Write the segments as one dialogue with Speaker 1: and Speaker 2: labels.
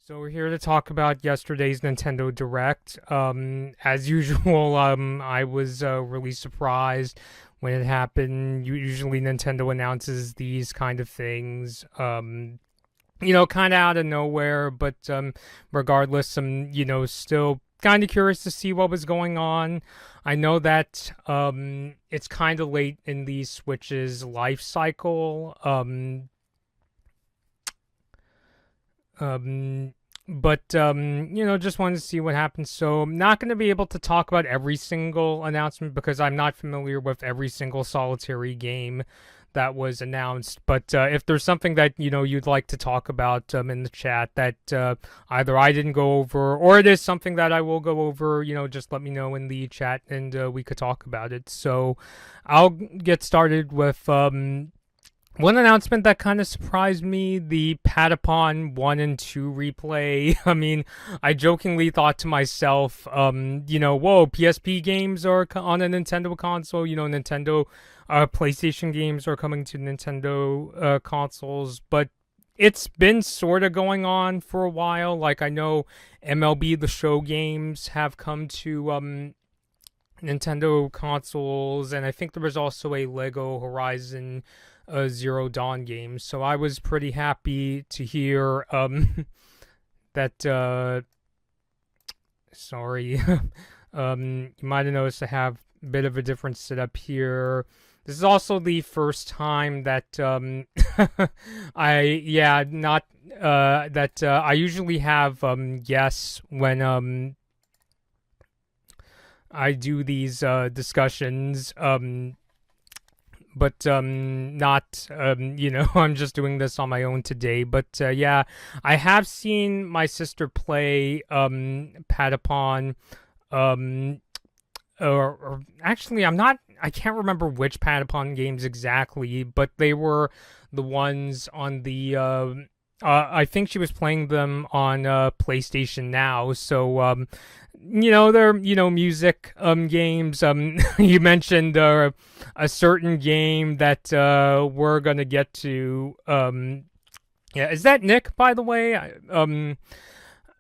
Speaker 1: So we're here to talk about yesterday's Nintendo Direct. As usual, I was really surprised when it happened. Usually Nintendo announces these kind of things, kind of out of nowhere. But regardless, I'm, still kind of curious to see what was going on. I know that it's kind of late in the Switch's life cycle. Um, but just wanted to see what happens. So I'm not going to be able to talk about every single announcement because I'm not familiar with every single solitary game that was announced. But if there's something that you'd like to talk about in the chat that either I didn't go over or it is something that I will go over, just let me know in the chat and we could talk about it. So I'll get started with one announcement that kind of surprised me, the Patapon 1 and 2 replay. I mean, I jokingly thought to myself, whoa, PSP games are on a Nintendo console, Nintendo PlayStation games are coming to Nintendo consoles, but it's been sort of going on for a while. Like, I know MLB The Show games have come to Nintendo consoles, and I think there was also a Lego Horizon Zero Dawn game. So I was pretty happy to hear that. Sorry, you might have noticed I have a bit of a different setup here. This is also the first time that I usually have yes when I do these discussions but not I'm just doing this on my own today. But yeah, I have seen my sister play Patapon, or actually I can't remember which Patapon games exactly, but they were the ones on the I think she was playing them on PlayStation Now. So they're music games. You mentioned a certain game that we're gonna get to. Yeah, is that Nick, by the way?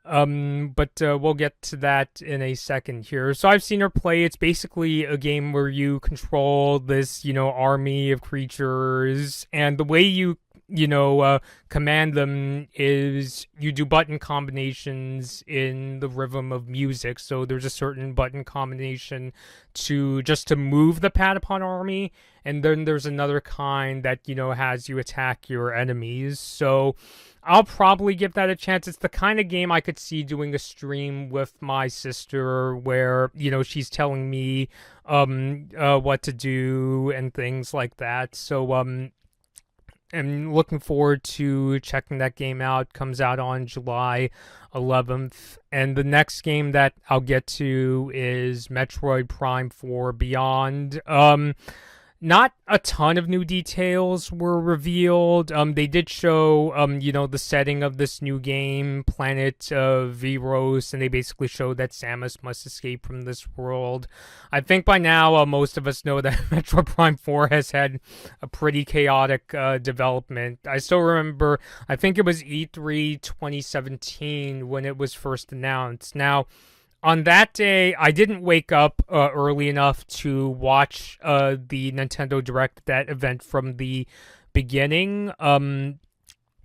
Speaker 1: But we'll get to that in a second here. So I've seen her play. It's basically a game where you control this, army of creatures, and the way you command them is you do button combinations in the rhythm of music. So there's a certain button combination to move the Patapon army, and then there's another kind that has you attack your enemies. So I'll probably give that a chance. It's the kind of game I could see doing a stream with my sister where, she's telling me what to do and things like that. So I'm looking forward to checking that game out. Comes out on July 11th. And the next game that I'll get to is Metroid Prime 4 Beyond. Not a ton of new details were revealed. They did show, the setting of this new game, Planet Veros, and they basically showed that Samus must escape from this world. I think by now, most of us know that Metroid Prime 4 has had a pretty chaotic development. I still remember, I think it was E3 2017 when it was first announced. Now, on that day, I didn't wake up early enough to watch the Nintendo Direct, that event from the beginning.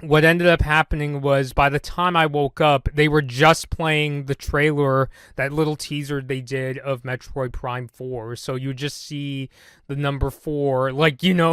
Speaker 1: What ended up happening was by the time I woke up, they were just playing the trailer, that little teaser they did of Metroid Prime 4. So you just see the number 4, like, zooming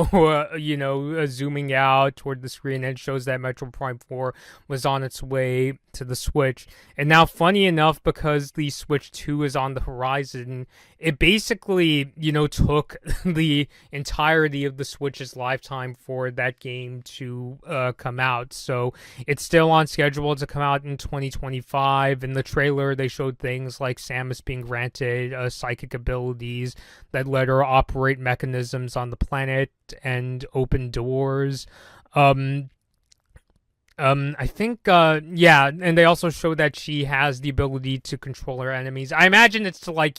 Speaker 1: out toward the screen, and it shows that Metroid Prime 4 was on its way to the Switch. And now, funny enough, because the Switch 2 is on the horizon, it basically, took the entirety of the Switch's lifetime for that game to come out. So it's still on schedule to come out in 2025. In the trailer, they showed things like Samus being granted psychic abilities that let her operate mechanisms on the planet and open doors. I think, yeah, and they also show that she has the ability to control her enemies. I imagine it's to, like,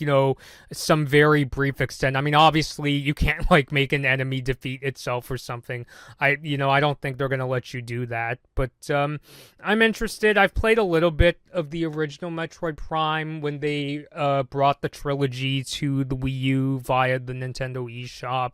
Speaker 1: some very brief extent. I mean, obviously, you can't, like, make an enemy defeat itself or something. I don't think they're gonna let you do that. But, I'm interested. I've played a little bit of the original Metroid Prime when they, brought the trilogy to the Wii U via the Nintendo eShop.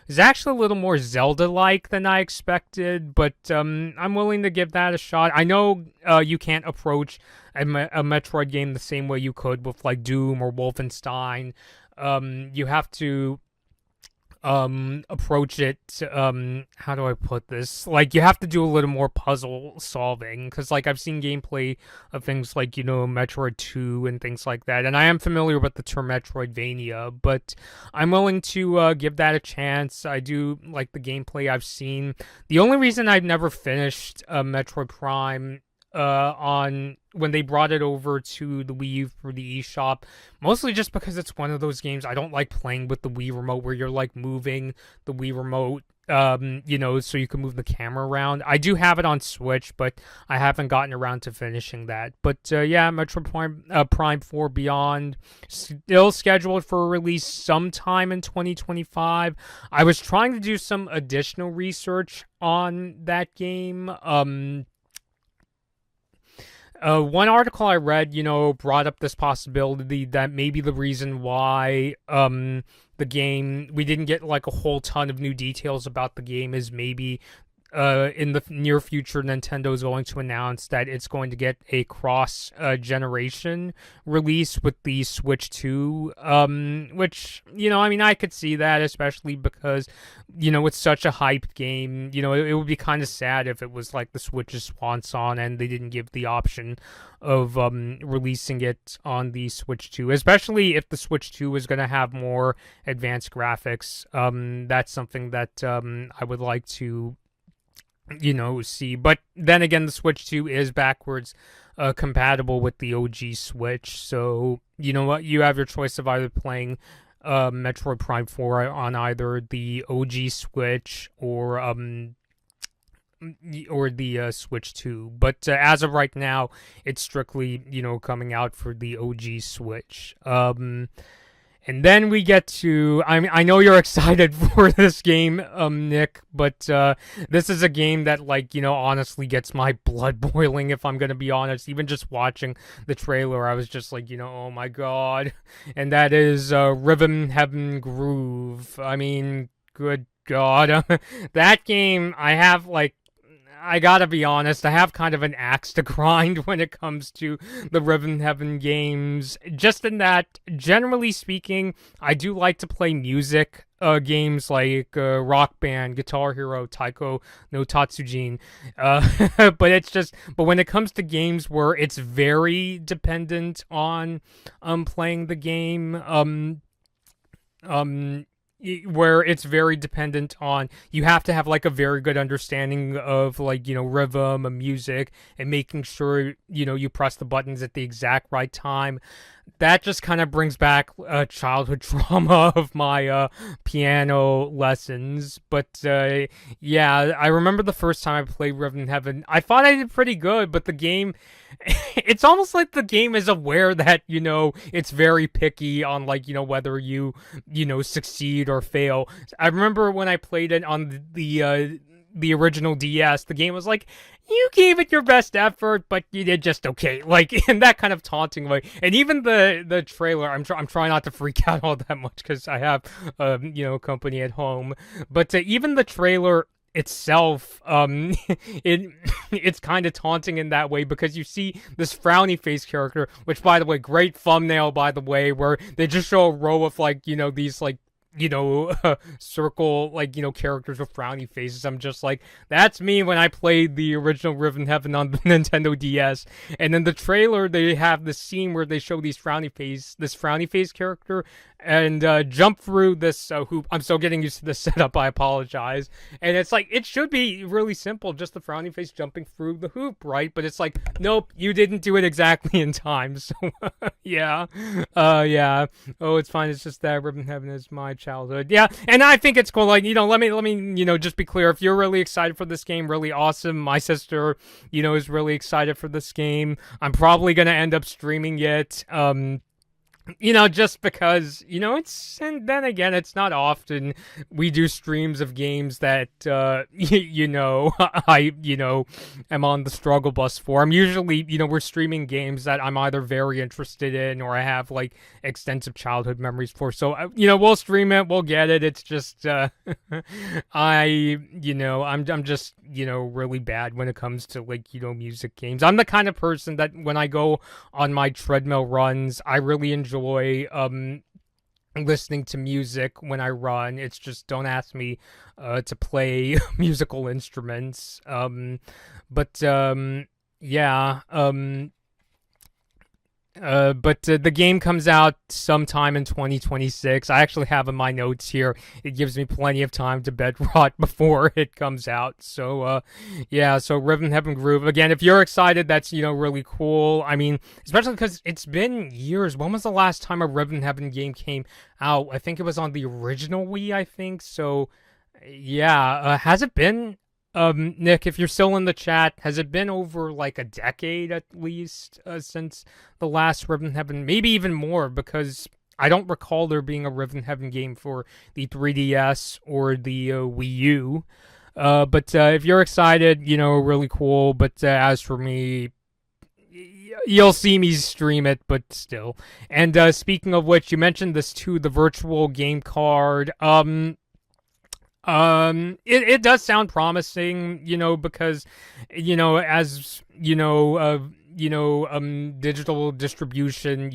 Speaker 1: It's actually a little more Zelda-like than I expected, but I'm willing to give that a shot. I know you can't approach a Metroid game the same way you could with like Doom or Wolfenstein. You have to approach it, how do I put this, like you have to do a little more puzzle solving, because like I've seen gameplay of things like Metroid 2 and things like that, and I am familiar with the term Metroidvania, but I'm willing to give that a chance. I do like the gameplay I've seen. The only reason I've never finished Metroid Prime on when they brought it over to the Wii U for the eShop, mostly just because it's one of those games I don't like playing with the Wii remote where you're like moving the Wii remote, so you can move the camera around. I do have it on Switch, but I haven't gotten around to finishing that. But yeah, Metroid Prime 4 Beyond still scheduled for a release sometime in 2025. I was trying to do some additional research on that game. One article I read, brought up this possibility that maybe the reason why the game, we didn't get like a whole ton of new details about the game, is maybe in the near future, Nintendo is going to announce that it's going to get a cross-generation release with the Switch 2, which, I could see that, especially because, it's such a hyped game. It would be kind of sad if it was like the Switch's swan song and they didn't give the option of releasing it on the Switch 2, especially if the Switch 2 is going to have more advanced graphics. That's something that I would like to see. But then again, the Switch 2 is backwards compatible with the OG Switch, so you know what, you have your choice of either playing Metroid Prime 4 on either the OG Switch or the Switch 2. But as of right now, it's strictly coming out for the OG Switch. And then we get to, I know you're excited for this game, Nick, but this is a game that, honestly gets my blood boiling, if I'm going to be honest. Even just watching the trailer, I was just like, oh my god. And that is Rhythm Heaven Groove. I mean, good god. That game, I gotta be honest, I have kind of an axe to grind when it comes to the Rhythm Heaven games. Just in that, generally speaking, I do like to play music games like Rock Band, Guitar Hero, Taiko no Tatsujin. But when it comes to games where it's very dependent on playing the game, where it's very dependent on, you have to have like a very good understanding of rhythm and music and making sure you press the buttons at the exact right time. That just kind of brings back childhood trauma of my piano lessons. But yeah, I remember the first time I played Rhythm Heaven, I thought I did pretty good, but the game, it's almost like the game is aware that it's very picky on whether you succeed or fail. I remember when I played it on the original DS, the game was like, you gave it your best effort, but you did just okay, in that kind of taunting way. And even the trailer, I'm trying not to freak out all that much because I have company at home, but even the trailer itself, it's kind of taunting in that way, because you see this frowny face character, which, by the way, great thumbnail, by the way, where they just show a row of these circle characters with frowny faces. I'm just like, that's me when I played the original Rhythm Heaven on the Nintendo DS. And in the trailer, they have this scene where they show this frowny face character, and jump through this hoop. I'm still getting used to this setup. I apologize. And it's like it should be really simple, just the frowny face jumping through the hoop, right? But it's like, nope, you didn't do it exactly in time. So yeah, yeah. Oh, it's fine. It's just that Ribbon Heaven is my childhood. Yeah, and I think it's cool. Like, let me, just be clear. If you're really excited for this game, really awesome. My sister, is really excited for this game. I'm probably gonna end up streaming it. Just because, and then again, it's not often we do streams of games that, I, am on the struggle bus for. I'm usually, we're streaming games that I'm either very interested in or I have, like, extensive childhood memories for. So, we'll stream it, we'll get it. It's just, I'm just, really bad when it comes to, like, music games. I'm the kind of person that when I go on my treadmill runs, I really enjoy listening to music when I run. It's just don't ask me to play musical instruments. Yeah. But the game comes out sometime in 2026. I actually have in my notes here. It gives me plenty of time to bed rot before it comes out. So, yeah. So Ribbon Heaven Groove. Again, if you're excited, that's really cool. I mean, especially because it's been years. When was the last time a Ribbon Heaven game came out? I think it was on the original Wii. I think so. Yeah. Has it been? Nick, if you're still in the chat, has it been over like a decade at least since the last Ribbon Heaven? Maybe even more, because I don't recall there being a Ribbon Heaven game for the 3DS or the Wii U. But if you're excited, really cool. But as for me, you'll see me stream it, but still. And speaking of which, you mentioned this too, the virtual game card. It does sound promising, because, as, digital distribution,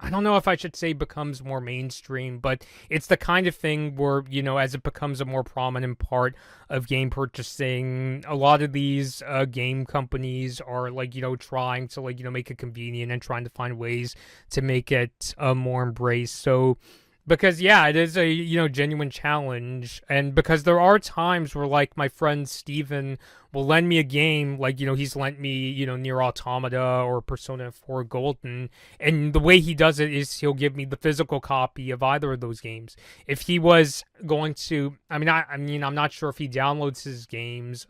Speaker 1: I don't know if I should say becomes more mainstream, but it's the kind of thing where, as it becomes a more prominent part of game purchasing, a lot of these game companies are like, trying to like, make it convenient and trying to find ways to make it more embraced. So, because, yeah, it is a, genuine challenge. And because there are times where, like, my friend Steven will lend me a game, like, he's lent me, Nier Automata or Persona 4 Golden. And the way he does it is he'll give me the physical copy of either of those games. If he was going to, I'm not sure if he downloads his games,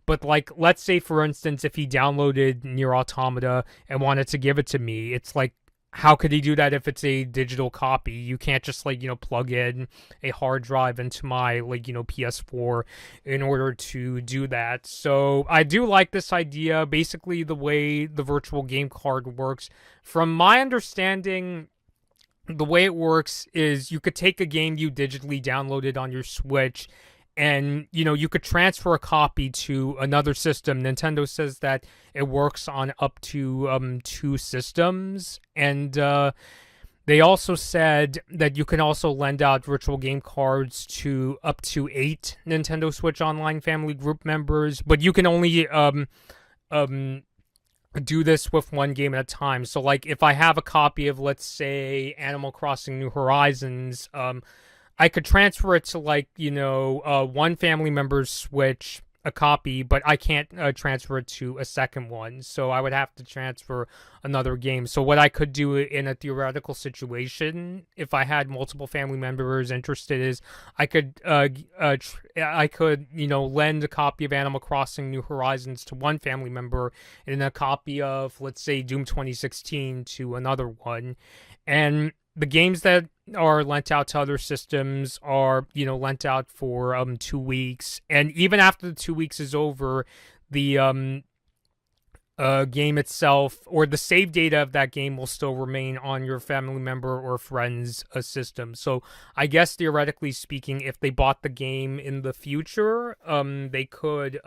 Speaker 1: but, like, let's say, for instance, if he downloaded Nier Automata and wanted to give it to me, it's like, how could he do that if it's a digital copy? You can't just, like, plug in a hard drive into my, like, PS4 in order to do that. So I do like this idea. Basically, the way the virtual game card works, from my understanding, the way it works is you could take a game you digitally downloaded on your Switch, and, you could transfer a copy to another system. Nintendo says that it works on up to 2 systems. And they also said that you can also lend out virtual game cards to up to 8 Nintendo Switch Online family group members. But you can only do this with one game at a time. So, like, if I have a copy of, let's say, Animal Crossing New Horizons, I could transfer it to, like, one family member's Switch, a copy, but I can't transfer it to a second one. So I would have to transfer another game. So what I could do in a theoretical situation, if I had multiple family members interested, is I could lend a copy of Animal Crossing New Horizons to one family member and a copy of, let's say, Doom 2016 to another one. And the games that are lent out to other systems are, lent out for 2 weeks. And even after the 2 weeks is over, the game itself or the save data of that game will still remain on your family member or friend's system. So I guess theoretically speaking, if they bought the game in the future, they could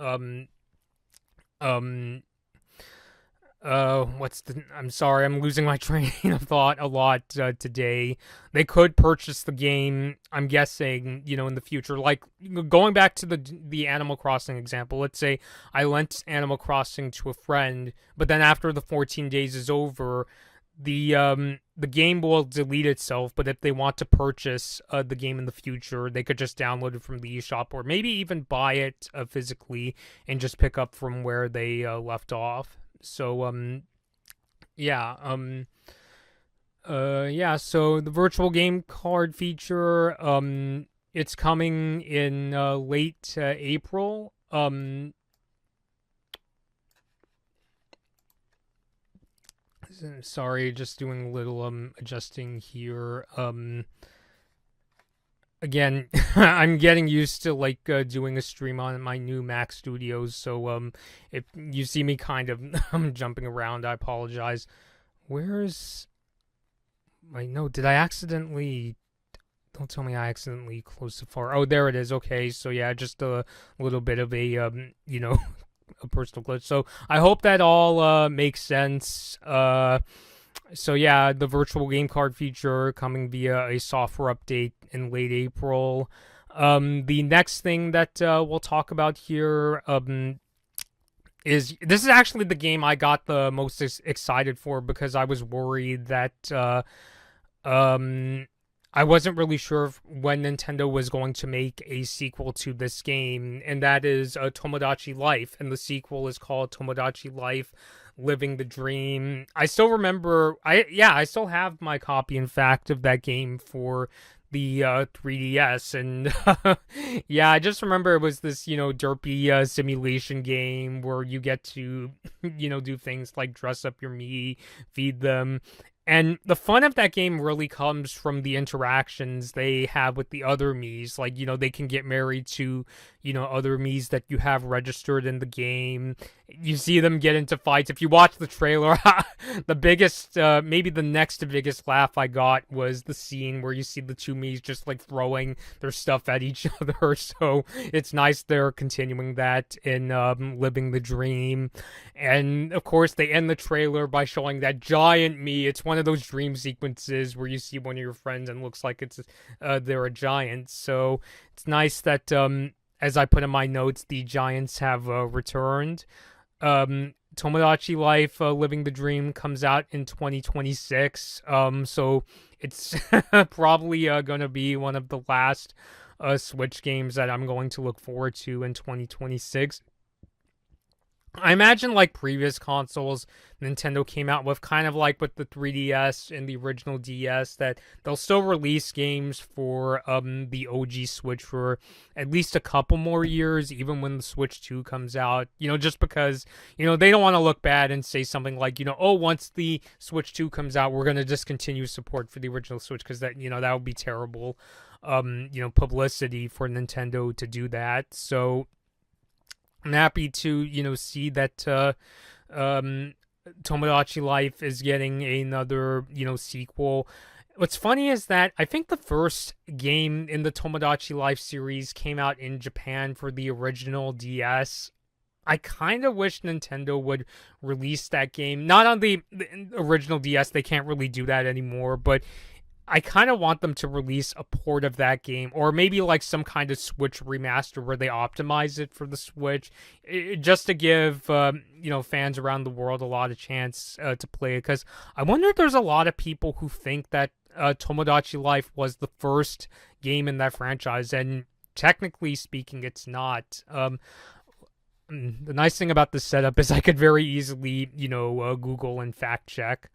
Speaker 1: I'm sorry, I'm losing my train of thought a lot today. They could purchase the game, I'm guessing, in the future. Like, going back to the Animal Crossing example, let's say I lent Animal Crossing to a friend, but then after the 14 days is over, the game will delete itself, but if they want to purchase the game in the future, they could just download it from the eShop, or maybe even buy it physically and just pick up from where they left off. So yeah, yeah, so the virtual game card feature, it's coming in late April. Sorry, just doing a little adjusting here. Again, I'm getting used to like doing a stream on my new Mac Studios, so if you see me kind of jumping around, I apologize. Where's my note? Did I accidentally? Don't tell me I accidentally closed the far. Oh, there it is. Okay, so yeah, just a little bit of a a personal glitch. So I hope that all makes sense. So yeah, the virtual game card feature coming via a software update in late April. The next thing that we'll talk about here is this is actually the game I got the most excited for, because I was worried that I wasn't really sure when Nintendo was going to make a sequel to this game, and that is Tomodachi Life, and the sequel is called Tomodachi Life Living the Dream. I still remember, I still have my copy, in fact, of that game for the 3DS, and yeah, I just remember it was this, derpy simulation game where you get to, do things like dress up your Mii, feed them. And the fun of that game really comes from the interactions they have with the other Miis. Like, they can get married to, other Miis that you have registered in the game. You see them get into fights. If you watch the trailer, the biggest, maybe the next biggest laugh I got was the scene where you see the two Miis just like throwing their stuff at each other. So it's nice they're continuing that in Living the Dream. And of course, they end the trailer by showing that giant Mii. It's one of those dream sequences where you see one of your friends and it looks like it's they're a giant. So it's nice that, as I put in my notes, the giants have returned. Tomodachi Life Living the Dream comes out in 2026. So it's probably going to be one of the last Switch games that I'm going to look forward to in 2026. I imagine, like previous consoles Nintendo came out with, kind of like with the 3DS and the original DS, that they'll still release games for the OG Switch for at least a couple more years, even when the Switch 2 comes out. Just because, they don't want to look bad and say something like, oh, once the Switch 2 comes out, we're going to discontinue support for the original Switch, because that, that would be terrible, publicity for Nintendo to do that. So I'm happy to, see that Tomodachi Life is getting another, sequel. What's funny is that I think the first game in the Tomodachi Life series came out in Japan for the original DS. I kind of wish Nintendo would release that game. Not on the original DS, they can't really do that anymore, but I kind of want them to release a port of that game, or maybe like some kind of Switch remaster where they optimize it for the Switch, just to give fans around the world a lot of chance to play it. Because I wonder if there's a lot of people who think that Tomodachi Life was the first game in that franchise, and technically speaking, it's not. The nice thing about this setup is I could very easily, Google and fact check.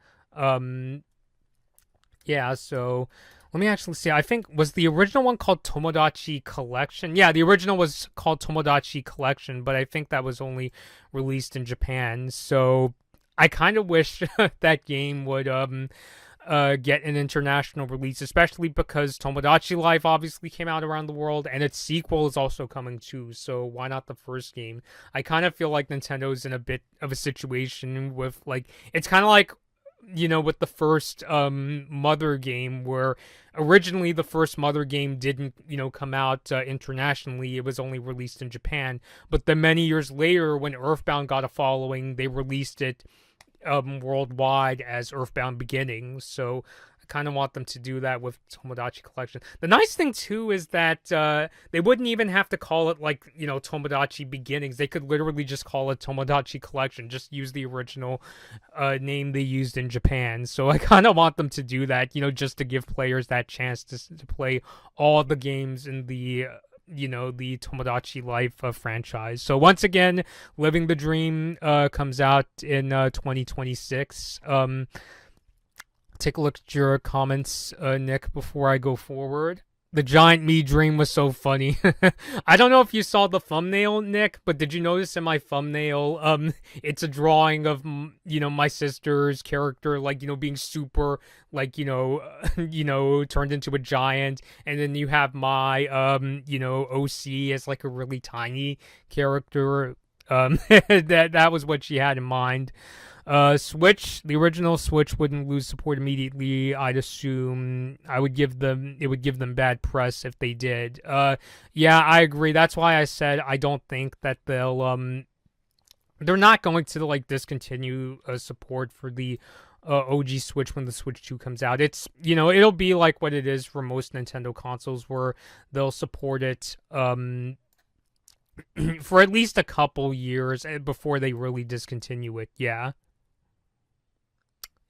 Speaker 1: Yeah, so let me actually see. I think, was the original one called Tomodachi Collection? Yeah, the original was called Tomodachi Collection, but I think that was only released in Japan. So I kind of wish that game would get an international release, especially because Tomodachi Life obviously came out around the world, and its sequel is also coming too. So why not the first game? I kind of feel like Nintendo's in a bit of a situation with, like, it's kind of like, with the first Mother game, where originally the first Mother game didn't, come out internationally. It was only released in Japan. But then many years later, when Earthbound got a following, they released it worldwide as Earthbound Beginnings. So kind of want them to do that with Tomodachi Collection. The nice thing too is that they wouldn't even have to call it like, you know, Tomodachi Beginnings. They could literally just call it Tomodachi Collection. Just use the original name they used in Japan. So I kind of want them to do that, you know, just to give players that chance to play all the games in the you know, the Tomodachi Life franchise. So once again, Living the Dream comes out in 2026. Take a look at your comments, Nick, before I go forward. The giant me dream was so funny. I don't know if you saw the thumbnail, Nick, but did you notice in my thumbnail, it's a drawing of, you know, my sister's character, like, you know, being super, like, you know, turned into a giant, and then you have my, you know, OC as like a really tiny character. That was what she had in mind. Switch, the original Switch wouldn't lose support immediately. I'd assume it would give them bad press if they did. Yeah, I agree. That's why I said I don't think that they're not going to like discontinue support for the OG Switch when the Switch 2 comes out. It's, you know, it'll be like what it is for most Nintendo consoles, where they'll support it for at least a couple years before they really discontinue it. Yeah.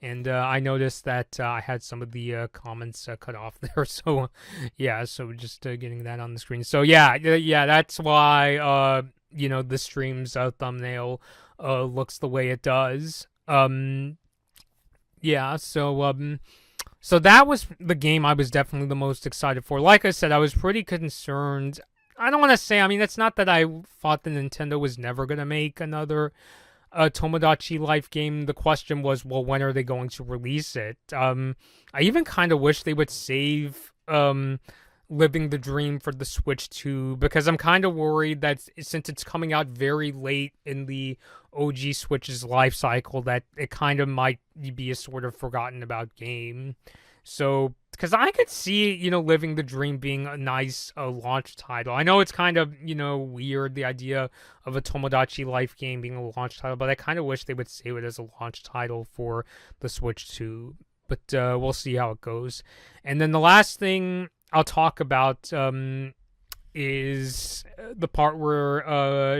Speaker 1: And I noticed that I had some of the comments cut off there. So, yeah, so just getting that on the screen. So, yeah, that's why, you know, the stream's thumbnail looks the way it does. Yeah, so that was the game I was definitely the most excited for. Like I said, I was pretty concerned. I don't want to say, I mean, it's not that I thought the Nintendo was never going to make another Tomodachi Life game. The question was, well, when are they going to release it? I even kind of wish they would save Living the Dream for the Switch 2, because I'm kind of worried that since it's coming out very late in the OG Switch's life cycle, that it kind of might be a sort of forgotten about game. So, because I could see, you know, Living the Dream being a nice launch title. I know it's kind of, you know, weird, the idea of a Tomodachi Life game being a launch title, but I kind of wish they would save it as a launch title for the Switch 2. But we'll see how it goes. And then the last thing I'll talk about is the part where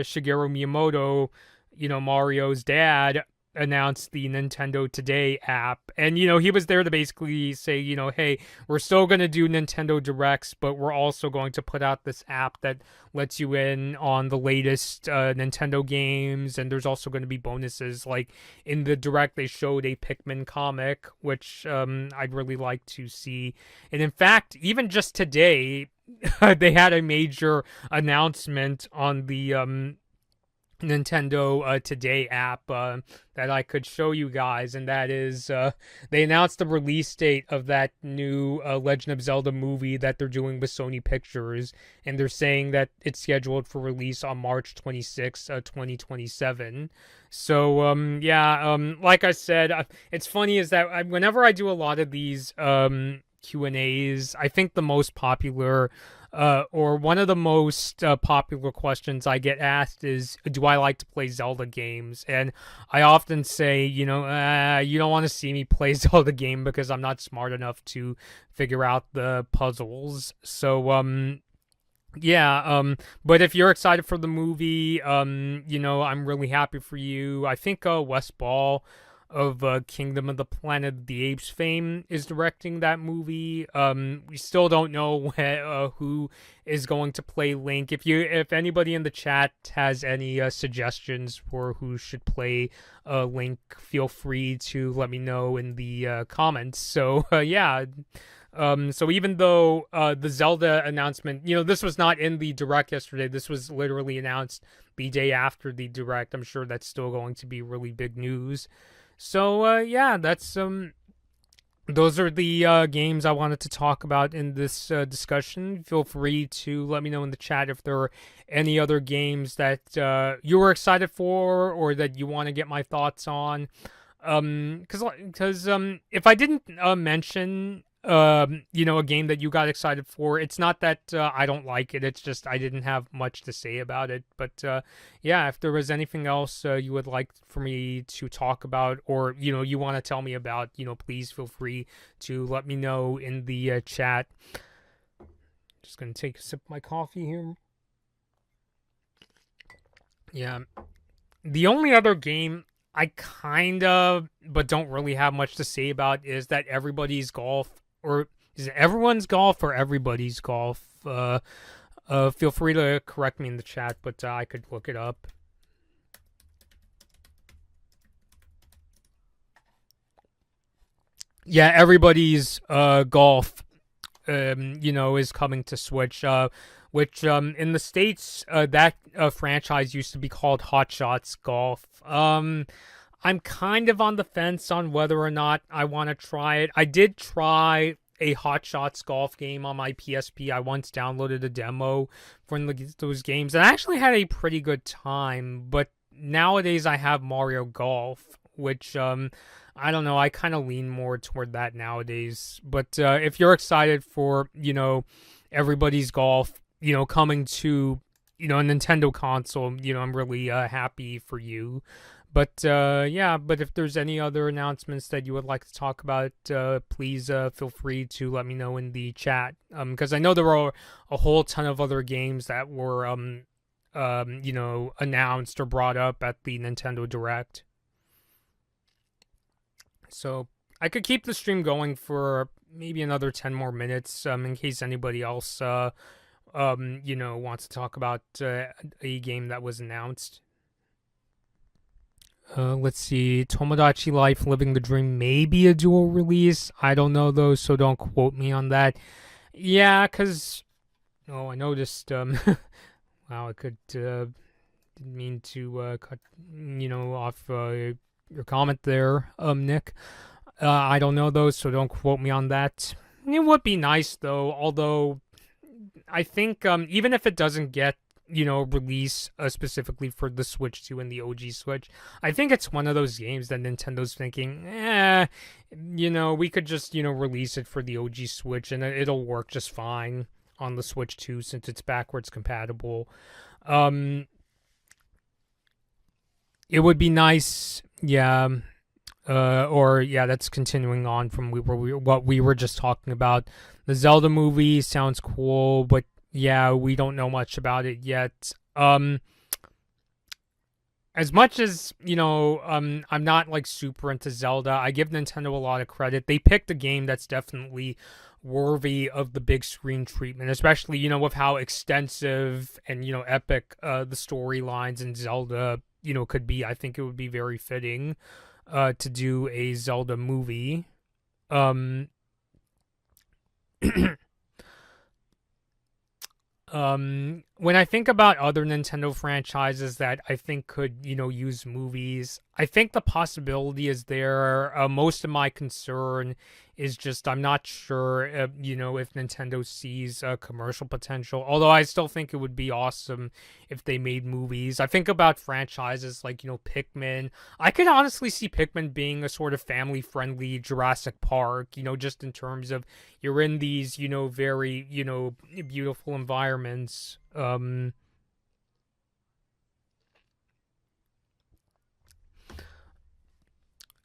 Speaker 1: Shigeru Miyamoto, you know, Mario's dad, announced the Nintendo Today app. And, you know, he was there to basically say, you know, hey, we're still going to do Nintendo Directs, but we're also going to put out this app that lets you in on the latest Nintendo games. And there's also going to be bonuses. Like in the Direct, they showed a Pikmin comic, which I'd really like to see. And in fact, even just today, they had a major announcement on the Nintendo Today app that I could show you guys, and that is they announced the release date of that new Legend of Zelda movie that they're doing with Sony Pictures, and they're saying that it's scheduled for release on March 26, 2027. So like I said, it's funny is that whenever I do a lot of these Q&As, I think the most popular or one of the most popular questions I get asked is, do I like to play Zelda games? And I often say, you know, you don't want to see me play Zelda game because I'm not smart enough to figure out the puzzles. So, but if you're excited for the movie, you know, I'm really happy for you. I think Wes Ball of Kingdom of the Planet of the Apes fame is directing that movie. We still don't know who is going to play Link. If anybody in the chat has any suggestions for who should play Link, feel free to let me know in the comments. So so even though the Zelda announcement, you know, this was not in the Direct yesterday, this was literally announced the day after the Direct. I'm sure that's still going to be really big news. So, that's, those are the games I wanted to talk about in this discussion. Feel free to let me know in the chat if there are any other games that you were excited for or that you want to get my thoughts on. Because if I didn't mention a game that you got excited for. It's not that I don't like it. It's just I didn't have much to say about it. But yeah, if there was anything else you would like for me to talk about, or you want to tell me about, please feel free to let me know in the chat. Just gonna take a sip of my coffee here. Yeah, the only other game I kind of, but don't really have much to say about is that everybody's golf, or is it everyone's golf or everybody's golf? Feel free to correct me in the chat, but I could look it up. Yeah, everybody's golf, is coming to Switch. Which in the States, that franchise used to be called Hot Shots Golf. I'm kind of on the fence on whether or not I want to try it. I did try a Hot Shots Golf game on my PSP. I once downloaded a demo for those games, and I actually had a pretty good time. But nowadays, I have Mario Golf, which I don't know. I kind of lean more toward that nowadays. But if you're excited for everybody's golf, coming to a Nintendo console, I'm really happy for you. But yeah, but if there's any other announcements that you would like to talk about, please feel free to let me know in the chat. Because I know there are a whole ton of other games that were announced or brought up at the Nintendo Direct. So I could keep the stream going for maybe another 10 more minutes, in case anybody else wants to talk about a game that was announced. Let's see. Tomodachi Life, Living the Dream, maybe a dual release. I don't know though, so don't quote me on that. Yeah, because I noticed. Wow, I could didn't mean to cut off your comment there, Nick. I don't know though, so don't quote me on that. It would be nice though, although I think even if it doesn't get release specifically for the Switch 2 and the OG Switch, I think it's one of those games that Nintendo's thinking, we could just release it for the OG Switch and it'll work just fine on the Switch 2 since it's backwards compatible. It would be nice, yeah. That's continuing on from what we were just talking about. The Zelda movie sounds cool, but yeah, we don't know much about it yet. As much as, I'm not like super into Zelda, I give Nintendo a lot of credit. They picked a game that's definitely worthy of the big screen treatment, especially, with how extensive and, epic the storylines in Zelda, could be. I think it would be very fitting to do a Zelda movie. When I think about other Nintendo franchises that I think could, use movies, I think the possibility is there. Most of my concern is just I'm not sure, if Nintendo sees commercial potential. Although I still think it would be awesome if they made movies. I think about franchises like, Pikmin. I could honestly see Pikmin being a sort of family-friendly Jurassic Park, just in terms of you're in these, very, beautiful environments.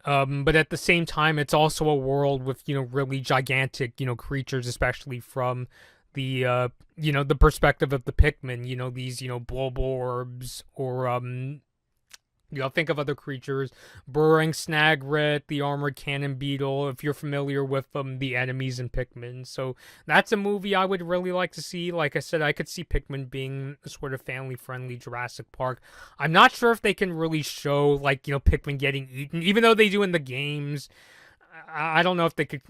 Speaker 1: But at the same time, it's also a world with, really gigantic, creatures, especially from the, the perspective of the Pikmin, these, Bulborbs or, think of other creatures, burrowing Snagret, the armored cannon beetle, if you're familiar with the enemies in Pikmin. So that's a movie I would really like to see. Like I said, I could see Pikmin being a sort of family-friendly Jurassic Park. I'm not sure if they can really show, like, Pikmin getting eaten, even though they do in the games. I don't know if they could,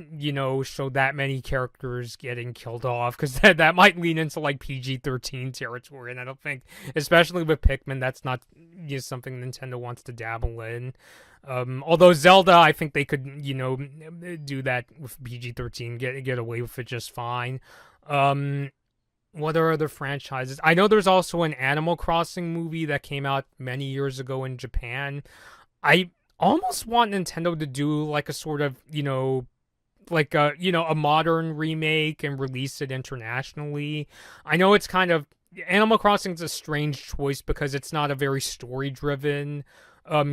Speaker 1: show that many characters getting killed off, because that might lean into, like, PG-13 territory, and I don't think, especially with Pikmin, that's not something Nintendo wants to dabble in. Although Zelda, I think they could, do that with PG-13, get away with it just fine. What are other franchises? I know there's also an Animal Crossing movie that came out many years ago in Japan. I almost want Nintendo to do like a sort of, make like a a modern remake and release it internationally. I know it's kind of Animal Crossing's a strange choice because it's not a very story driven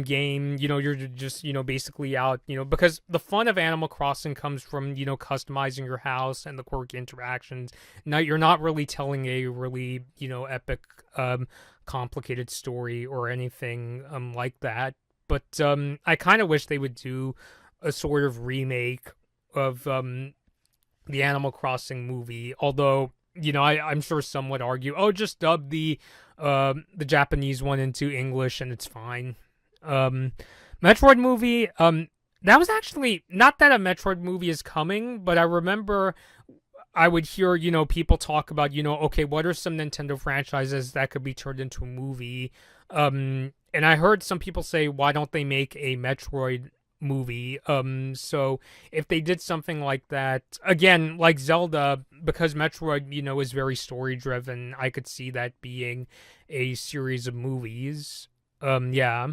Speaker 1: game. You're just basically out, because the fun of Animal Crossing comes from customizing your house and the quirky interactions. Now you're not really telling a really epic complicated story or anything like that. But I kind of wish they would do a sort of remake of the Animal Crossing movie. Although I'm sure some would argue, oh, just dub the Japanese one into English and it's fine. Metroid movie. That was actually not that a Metroid movie is coming, but I remember I would hear people talk about okay, what are some Nintendo franchises that could be turned into a movie? And I heard some people say, why don't they make a Metroid movie? So if they did something like that, again, like Zelda, because Metroid, is very story driven, I could see that being a series of movies. Yeah.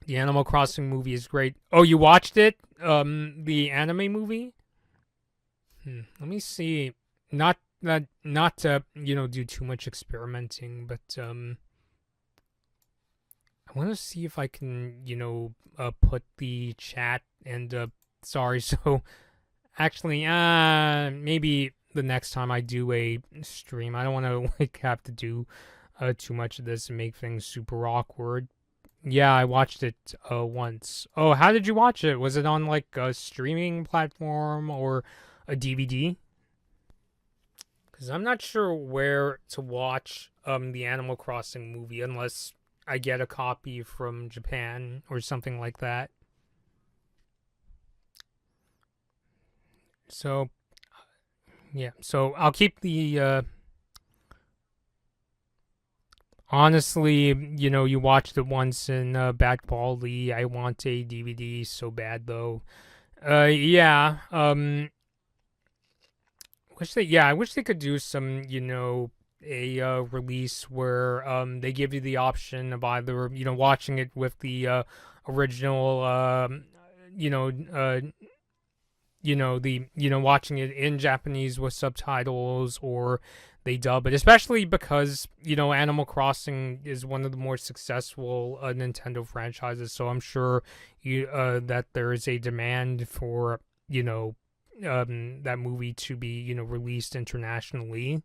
Speaker 1: The Animal Crossing movie is great. Oh, you watched it? The anime movie? Let me see. Not to, do too much experimenting, but I want to see if I can, put the chat and sorry. So actually, maybe the next time I do a stream, I don't want to like have to do too much of this and make things super awkward. Yeah, I watched it once. Oh, how did you watch it? Was it on like a streaming platform or a DVD? Because I'm not sure where to watch the Animal Crossing movie unless I get a copy from Japan or something like that. So, yeah. So I'll keep the honestly, you watched it once in bad quality. I want a DVD so bad though. Yeah. I wish they could do some, a release where they give you the option of either, watching it with the original you know, uh the watching it in Japanese with subtitles, or they dub it, especially because Animal Crossing is one of the more successful Nintendo franchises, so I'm sure that there is a demand for that movie to be released internationally.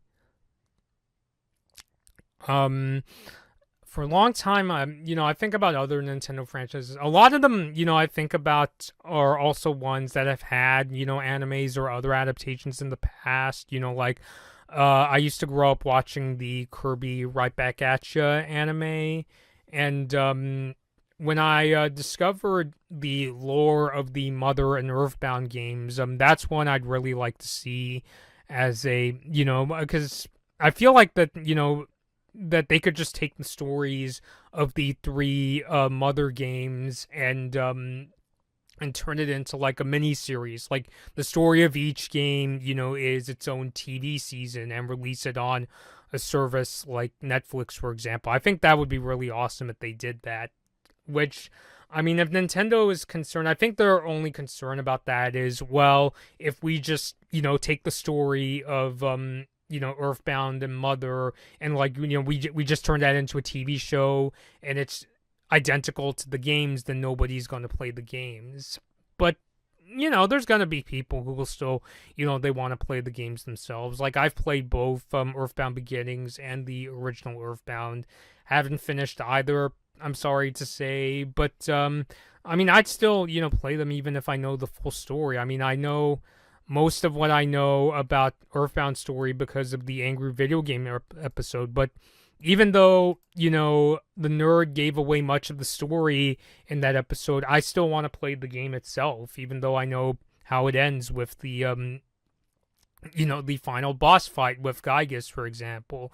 Speaker 1: For a long time, I think about other Nintendo franchises. A lot of them, I think about are also ones that have had, animes or other adaptations in the past. Like, I used to grow up watching the Kirby Right Back at Ya anime, and when I discovered the lore of the Mother and Earthbound games, that's one I'd really like to see as a, because I feel like that, that they could just take the stories of the three Mother games and turn it into like a mini series. Like the story of each game, is its own TV season and release it on a service like Netflix, for example. I think that would be really awesome if they did that. Which, I mean, if Nintendo is concerned, I think their only concern about that is, well, if we just, take the story of Earthbound and Mother, and like we just turned that into a TV show and it's identical to the games, then nobody's going to play the games. But there's going to be people who will still, they want to play the games themselves. Like I've played both Earthbound Beginnings and the original Earthbound. Haven't finished either, I'm sorry to say, but I mean, I'd still play them even if I know the full story. I mean, I know most of what I know about Earthbound story because of the Angry Video Game episode, but even though, the nerd gave away much of the story in that episode, I still want to play the game itself, even though I know how it ends with the, the final boss fight with Gygas, for example.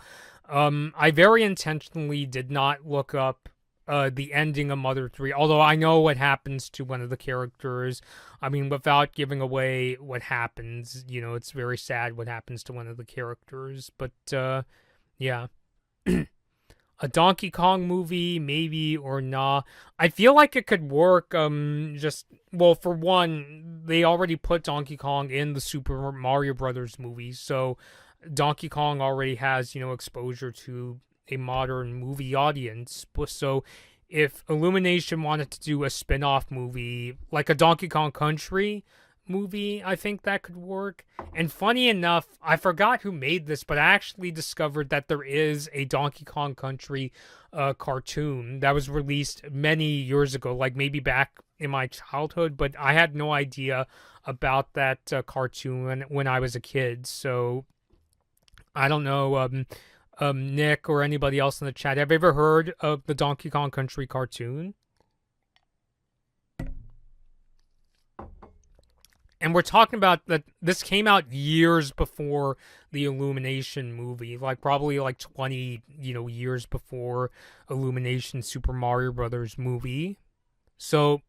Speaker 1: I very intentionally did not look up the ending of Mother 3, although I know what happens to one of the characters. I mean, without giving away what happens, it's very sad what happens to one of the characters, but, yeah. A Donkey Kong movie, maybe or nah. I feel like it could work. Just well, for one, they already put Donkey Kong in the Super Mario Brothers movie, so Donkey Kong already has exposure to a modern movie audience. So if Illumination wanted to do a spin-off movie like a Donkey Kong Country movie, I think that could work. And funny enough, I forgot who made this, but I actually discovered that there is a Donkey Kong Country cartoon that was released many years ago, like maybe back in my childhood, but I had no idea about that cartoon when I was a kid. So I don't know, Nick or anybody else in the chat, have you ever heard of the Donkey Kong Country cartoon? And we're talking about that this came out years before the Illumination movie, like probably like 20, years before Illumination Super Mario Brothers movie. So,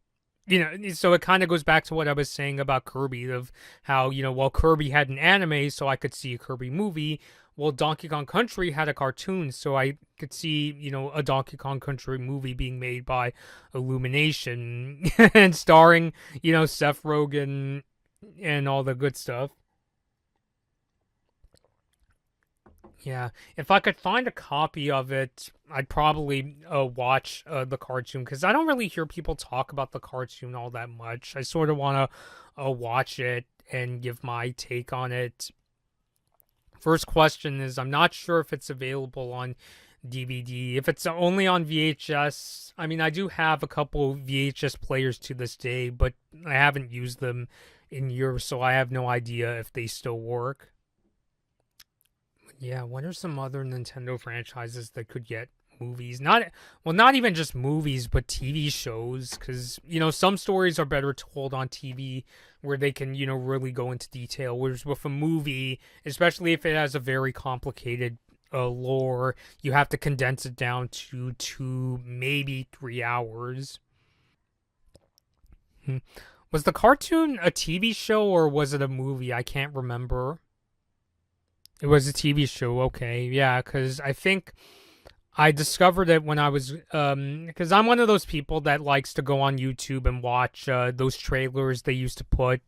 Speaker 1: so it kind of goes back to what I was saying about Kirby, of how, well, Kirby had an anime, so I could see a Kirby movie. Well, Donkey Kong Country had a cartoon, so I could see, a Donkey Kong Country movie being made by Illumination and starring, Seth Rogen and all the good stuff. Yeah, if I could find a copy of it, I'd probably watch the cartoon, because I don't really hear people talk about the cartoon all that much. I sort of want to watch it and give my take on it. First question is, I'm not sure if it's available on DVD. If it's only on VHS, I mean, I do have a couple VHS players to this day, but I haven't used them in years, so I have no idea if they still work. Yeah, what are some other Nintendo franchises that could get movies? Not even just movies, but TV shows, because some stories are better told on TV, where they can really go into detail. Whereas with a movie, especially if it has a very complicated lore, you have to condense it down to 2, maybe 3 hours. Was the cartoon a TV show or was it a movie? I can't remember. It was a TV show, okay. Yeah, because I think I discovered it when I was, because I'm one of those people that likes to go on YouTube and watch those trailers they used to put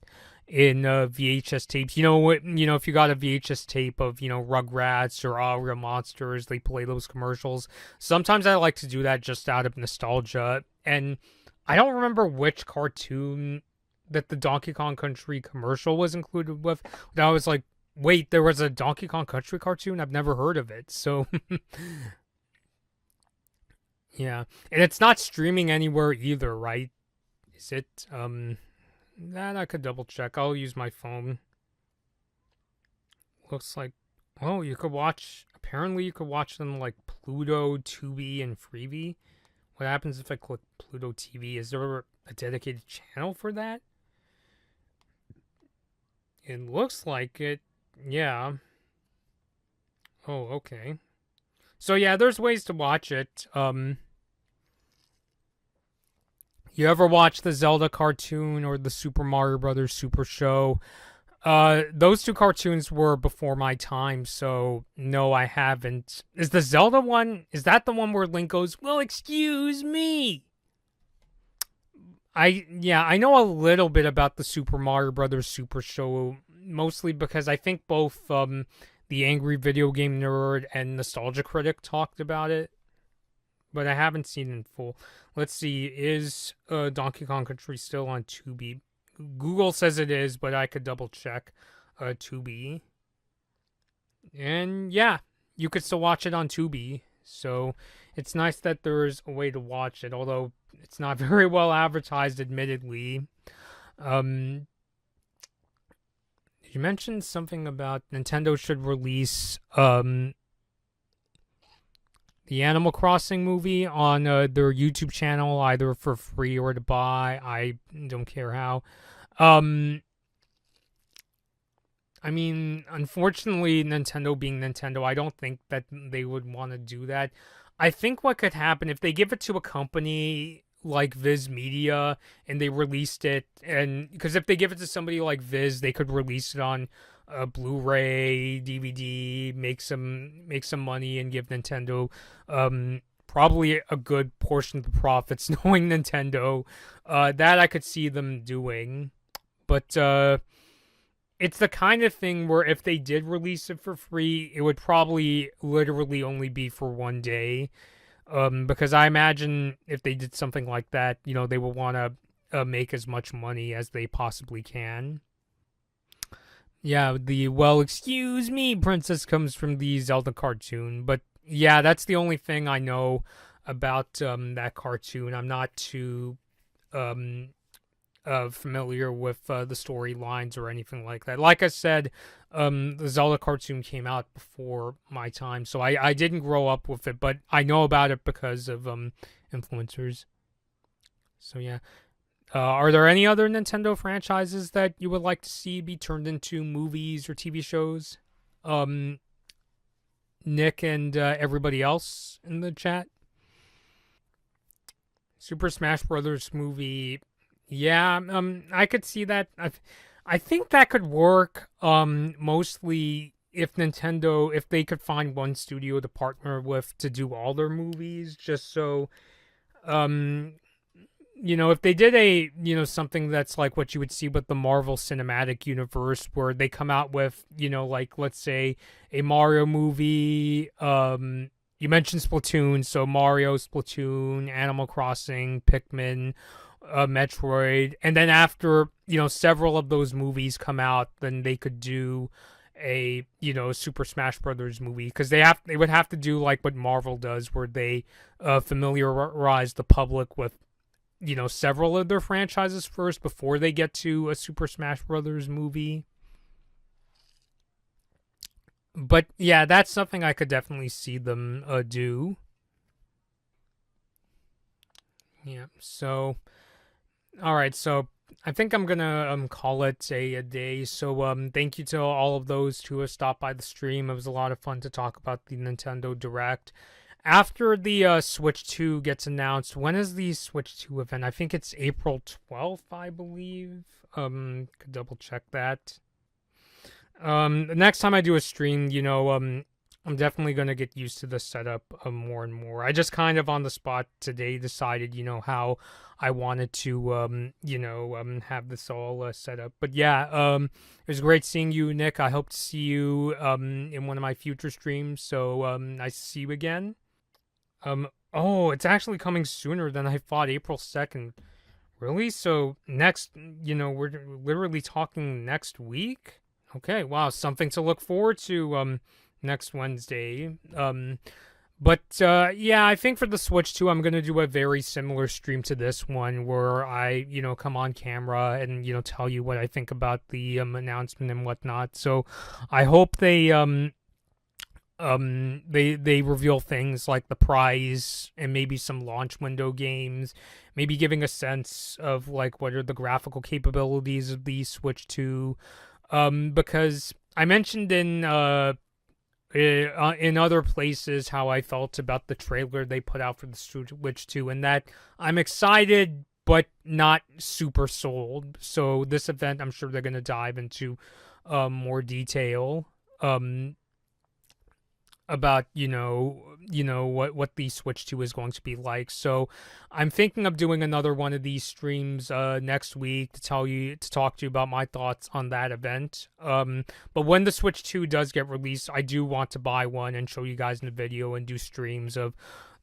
Speaker 1: in VHS tapes. If you got a VHS tape of, Rugrats or Aria Monsters, they play those commercials. Sometimes I like to do that just out of nostalgia. And I don't remember which cartoon that the Donkey Kong Country commercial was included with. And I was like, wait, there was a Donkey Kong Country cartoon? I've never heard of it. So, yeah. And it's not streaming anywhere either, right? Is it? That I could double check. I'll use my phone. Looks like, oh, you could watch, apparently you could watch them like Pluto, Tubi, and Freevee. What happens if I click Pluto TV? Is there a dedicated channel for that? It looks like it. Yeah. Oh, okay. So yeah, there's ways to watch it. You ever watch the Zelda cartoon or the Super Mario Brothers Super Show? Those two cartoons were before my time, so no, I haven't. Is the Zelda one, is that the one where Link goes, well, excuse me? I know a little bit about the Super Mario Brothers Super Show, mostly because I think both the Angry Video Game Nerd and Nostalgia Critic talked about it, but I haven't seen it in full. Let's see, is Donkey Kong Country still on Tubi? Google says it is, but I could double check Tubi. And yeah, you could still watch it on Tubi. So it's nice that there's a way to watch it, although it's not very well advertised, admittedly. Did you mention something about Nintendo should release the Animal Crossing movie on their YouTube channel, either for free or to buy? I don't care how. I mean, unfortunately, Nintendo being Nintendo, I don't think that they would want to do that. I think what could happen if they give it to a company like Viz Media and they released it, and because if they give it to somebody like Viz, they could release it on a Blu-ray, DVD, make some money, and give Nintendo probably a good portion of the profits, knowing Nintendo. That I could see them doing, but it's the kind of thing where if they did release it for free, it would probably literally only be for one day. Because I imagine if they did something like that, they will want to make as much money as they possibly can. Yeah, well, excuse me, princess comes from the Zelda cartoon, but yeah, that's the only thing I know about that cartoon. I'm not too um familiar with the storylines or anything like that. Like I said, the Zelda cartoon came out before my time, so I didn't grow up with it, but I know about it because of influencers. So yeah. Are there any other Nintendo franchises that you would like to see be turned into movies or TV shows? Um, Nick and everybody else in the chat. Super Smash Brothers movie. Yeah, I could see that. I think that could work. Mostly if they could find one studio to partner with to do all their movies, just so, um, if they did something that's like what you would see with the Marvel Cinematic Universe, where they come out with, like, let's say a Mario movie. You mentioned Splatoon, so Mario, Splatoon, Animal Crossing, Pikmin, Metroid, and then after several of those movies come out, then they could do a Super Smash Brothers movie, because they would have to do like what Marvel does, where they familiarize the public with several of their franchises first before they get to a Super Smash Brothers movie. But yeah, that's something I could definitely see them do. Yeah. So, all right. So I think I'm gonna call it a day. So thank you to all of those who have stopped by the stream. It was a lot of fun to talk about the Nintendo Direct. After the Switch 2 gets announced, when is the Switch 2 event? I think it's April 12th, I believe. Could double check that. The next time I do a stream, I'm definitely gonna get used to the setup more and more. I just kind of on the spot today decided, how I wanted to, have this all set up. But yeah, it was great seeing you, Nick. I hope to see you in one of my future streams. So nice to see you again. Oh, it's actually coming sooner than I thought. April 2nd. Really? So next, we're literally talking next week. Okay, wow, something to look forward to next Wednesday. But yeah, I think for the Switch 2, I'm gonna do a very similar stream to this one, where I, come on camera and tell you what I think about the announcement and whatnot. So I hope they they reveal things like the prize and maybe some launch window games, maybe giving a sense of like what are the graphical capabilities of the Switch 2. Because I mentioned in other places how I felt about the trailer they put out for the Switch 2, and that I'm excited but not super sold. So this event, I'm sure they're gonna dive into more detail about what the Switch 2 is going to be like. So I'm thinking of doing another one of these streams next week to talk to you about my thoughts on that event. But when the Switch 2 does get released, I do want to buy one and show you guys in the video and do streams of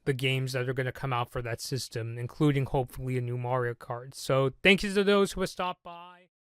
Speaker 1: the games that are going to come out for that system, including hopefully a new Mario Kart. So thank you to those who have stopped by.